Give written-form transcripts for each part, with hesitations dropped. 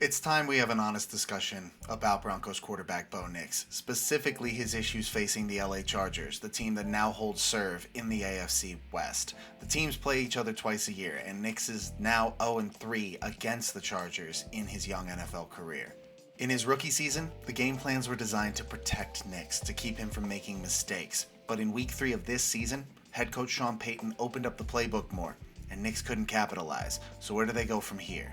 It's time we have an honest discussion about Broncos quarterback Bo Nix, specifically his issues facing the LA Chargers, the team that now holds serve in the AFC West. The teams play each other twice a year, and Nix is now 0-3 against the Chargers in his young NFL career. In his rookie season, the game plans were designed to protect Nix, to keep him from making mistakes. But in week 3 of this season, head coach Sean Payton opened up the playbook more, and Nix couldn't capitalize. So where do they go from here?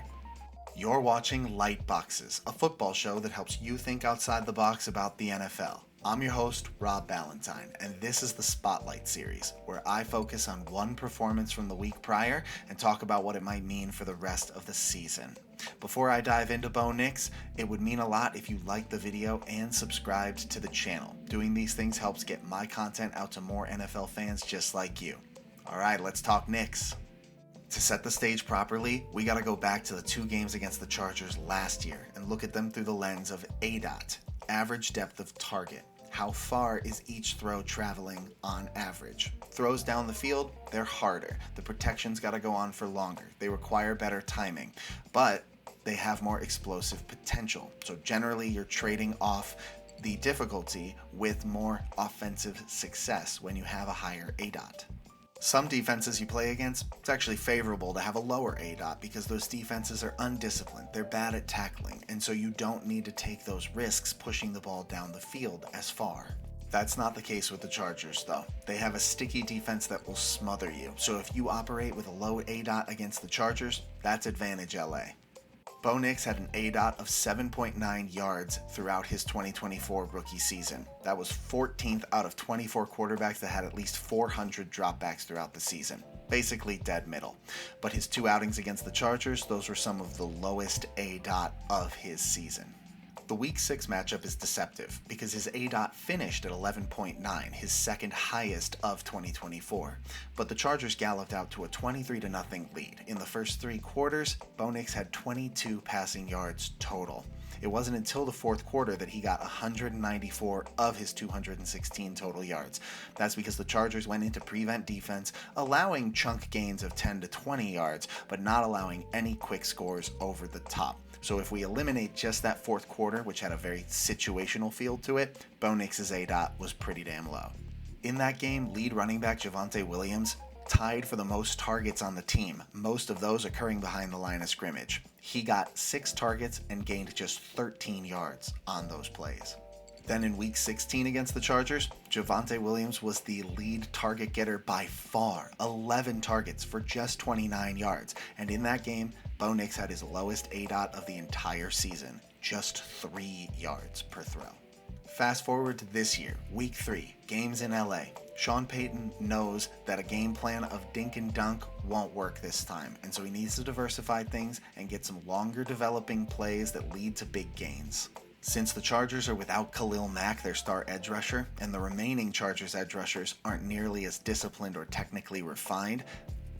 You're watching Light Boxes, a football show that helps you think outside the box about the NFL. I'm your host, Rob Ballantine, and this is the Spotlight series, where I focus on one performance from the week prior and talk about what it might mean for the rest of the season. Before I dive into Bo Nix, it would mean a lot if you liked the video and subscribed to the channel. Doing these things helps get my content out to more NFL fans just like you. Alright, let's talk Nix. To set the stage properly, we gotta go back to the 2 games against the Chargers last year and look at them through the lens of ADOT, average depth of target. How far is each throw traveling on average? Throws down the field, they're harder. The protection's gotta go on for longer. They require better timing, but they have more explosive potential. So generally, you're trading off the difficulty with more offensive success when you have a higher ADOT. Some defenses you play against, it's actually favorable to have a lower ADOT because those defenses are undisciplined, they're bad at tackling, and so you don't need to take those risks pushing the ball down the field as far. That's not the case with the Chargers, though. They have a sticky defense that will smother you, so if you operate with a low ADOT against the Chargers, that's advantage LA. Bo Nix had an ADOT of 7.9 yards throughout his 2024 rookie season. That was 14th out of 24 quarterbacks that had at least 400 dropbacks throughout the season. Basically dead middle. But his 2 outings against the Chargers, those were some of the lowest ADOT of his season. The Week 6 matchup is deceptive because his ADOT finished at 11.9, his second highest of 2024. But the Chargers galloped out to a 23-0 lead. In the first 3 quarters, Bo Nix had 22 passing yards total. It wasn't until the 4th quarter that he got 194 of his 216 total yards. That's because the Chargers went into prevent defense, allowing chunk gains of 10 to 20 yards, but not allowing any quick scores over the top. So if we eliminate just that 4th quarter, which had a very situational feel to it, Bo Nix's ADOT was pretty damn low. In that game, lead running back Javonte Williams tied for the most targets on the team, most of those occurring behind the line of scrimmage. He got 6 targets and gained just 13 yards on those plays. Then in Week 16 against the Chargers, Javonte Williams was the lead target getter by far, 11 targets for just 29 yards. And in that game, Bo Nix had his lowest ADOT of the entire season, just 3 yards per throw. Fast forward to this year, Week 3, games in LA. Sean Payton knows that a game plan of dink and dunk won't work this time, and so he needs to diversify things and get some longer developing plays that lead to big gains. Since the Chargers are without Khalil Mack, their star edge rusher, and the remaining Chargers edge rushers aren't nearly as disciplined or technically refined,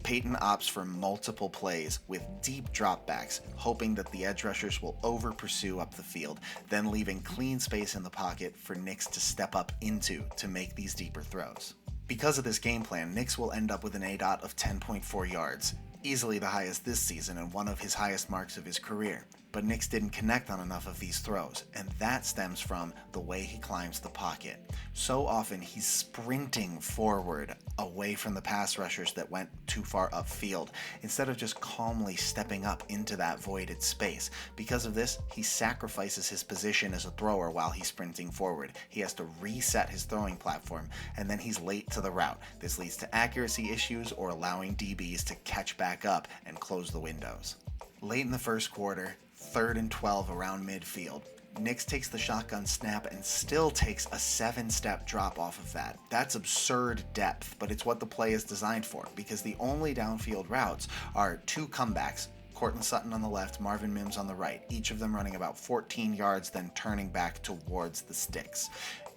Payton opts for multiple plays with deep dropbacks, hoping that the edge rushers will over-pursue up the field, then leaving clean space in the pocket for Nix to step up into to make these deeper throws. Because of this game plan, Nix will end up with an ADOT of 10.4 yards, easily the highest this season and one of his highest marks of his career. But Nix didn't connect on enough of these throws, and that stems from the way he climbs the pocket. So often he's sprinting forward away from the pass rushers that went too far upfield, instead of just calmly stepping up into that voided space. Because of this, he sacrifices his position as a thrower while he's sprinting forward. He has to reset his throwing platform, and then he's late to the route. This leads to accuracy issues or allowing DBs to catch back up and close the windows. Late in the first quarter, 3rd and 12 around midfield, Nix takes the shotgun snap and still takes a 7-step drop off of that. That's absurd depth, but it's what the play is designed for, because the only downfield routes are 2 comebacks, Courtland Sutton on the left, Marvin Mims on the right, each of them running about 14 yards, then turning back towards the sticks.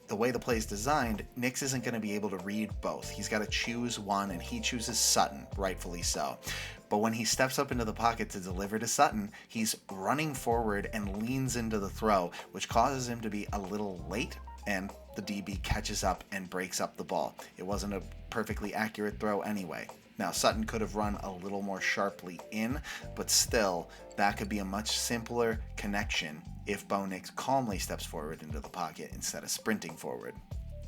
The way the play is designed, Nix isn't going to be able to read both. He's got to choose one, and he chooses Sutton, rightfully so. But when he steps up into the pocket to deliver to Sutton, he's running forward and leans into the throw, which causes him to be a little late, and the DB catches up and breaks up the ball. It wasn't a perfectly accurate throw anyway. Now, Sutton could have run a little more sharply in, but still, that could be a much simpler connection if Bo Nix calmly steps forward into the pocket instead of sprinting forward.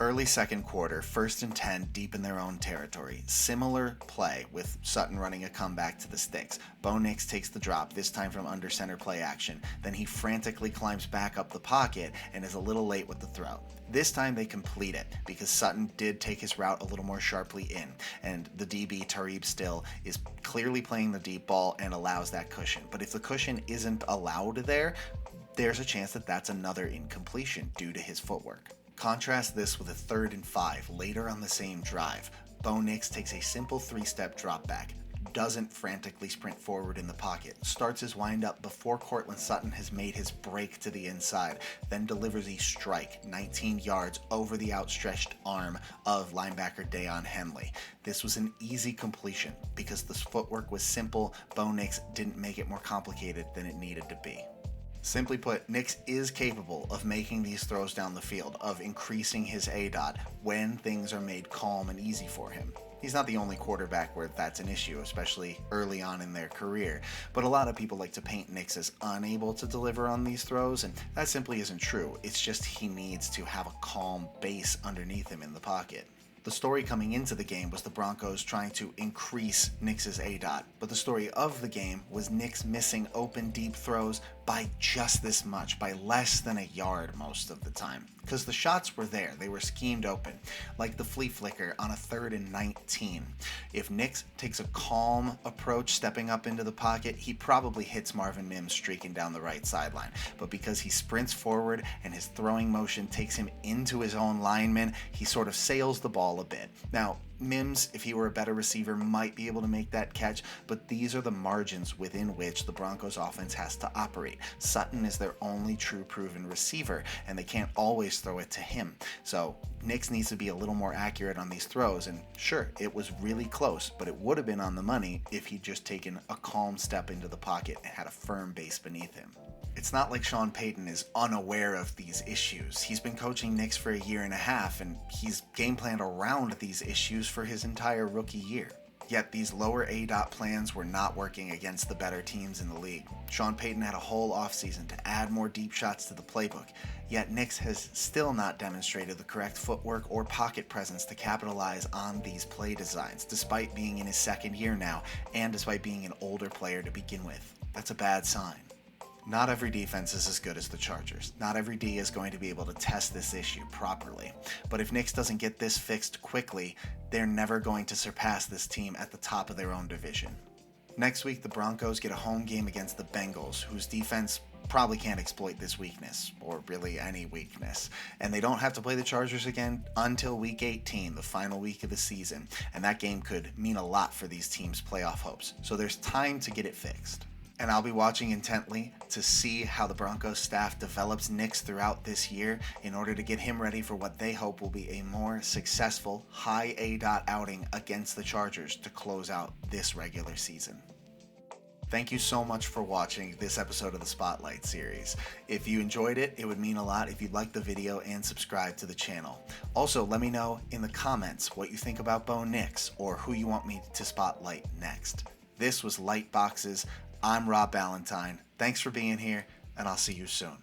Early second quarter, 1st and 10 deep in their own territory. Similar play with Sutton running a comeback to the sticks. Bo Nix takes the drop, this time from under center play action. Then he frantically climbs back up the pocket and is a little late with the throw. This time they complete it because Sutton did take his route a little more sharply in, and the DB, Tarib Still, is clearly playing the deep ball and allows that cushion. But if the cushion isn't allowed there, there's a chance that that's another incompletion due to his footwork. Contrast this with a 3rd and 5 later on the same drive. Bo Nix takes a simple 3-step drop back, doesn't frantically sprint forward in the pocket, starts his windup before Courtland Sutton has made his break to the inside, then delivers a strike 19 yards over the outstretched arm of linebacker Dayon Henley. This was an easy completion because the footwork was simple. Bo Nix didn't make it more complicated than it needed to be. Simply put, Nix is capable of making these throws down the field, of increasing his ADOT when things are made calm and easy for him. He's not the only quarterback where that's an issue, especially early on in their career, but a lot of people like to paint Nix as unable to deliver on these throws, and that simply isn't true. It's just he needs to have a calm base underneath him in the pocket. The story coming into the game was the Broncos trying to increase Nix's ADOT, but the story of the game was Nix missing open deep throws by just this much, by less than a yard most of the time. Because the shots were there, they were schemed open, like the flea flicker on a 3rd and 19. If Nix takes a calm approach stepping up into the pocket, he probably hits Marvin Mims streaking down the right sideline. But because he sprints forward and his throwing motion takes him into his own lineman, he sort of sails the ball a bit. Now, Mims, if he were a better receiver, might be able to make that catch, but these are the margins within which the Broncos offense has to operate. Sutton is their only true proven receiver, and they can't always throw it to him. So Nix needs to be a little more accurate on these throws, and sure, it was really close, but it would have been on the money if he'd just taken a calm step into the pocket and had a firm base beneath him. It's not like Sean Payton is unaware of these issues. He's been coaching Nix for a year and a half, and he's game planned around these issues for his entire rookie year. Yet these lower ADOT plans were not working against the better teams in the league. Sean Payton had a whole offseason to add more deep shots to the playbook, yet Nix has still not demonstrated the correct footwork or pocket presence to capitalize on these play designs, despite being in his 2nd year now, and despite being an older player to begin with. That's a bad sign. Not every defense is as good as the Chargers. Not every D is going to be able to test this issue properly. But if Nix doesn't get this fixed quickly, they're never going to surpass this team at the top of their own division. Next week, the Broncos get a home game against the Bengals, whose defense probably can't exploit this weakness, or really any weakness. And they don't have to play the Chargers again until Week 18, the final week of the season. And that game could mean a lot for these teams' playoff hopes. So there's time to get it fixed. And I'll be watching intently to see how the Broncos staff develops Nix throughout this year in order to get him ready for what they hope will be a more successful high ADOT outing against the Chargers to close out this regular season. Thank you so much for watching this episode of the Spotlight series. If you enjoyed it, it would mean a lot if you'd like the video and subscribe to the channel. Also, let me know in the comments what you think about Bo Nix or who you want me to spotlight next. This was Light Boxes. I'm Rob Ballantine. Thanks for being here, and I'll see you soon.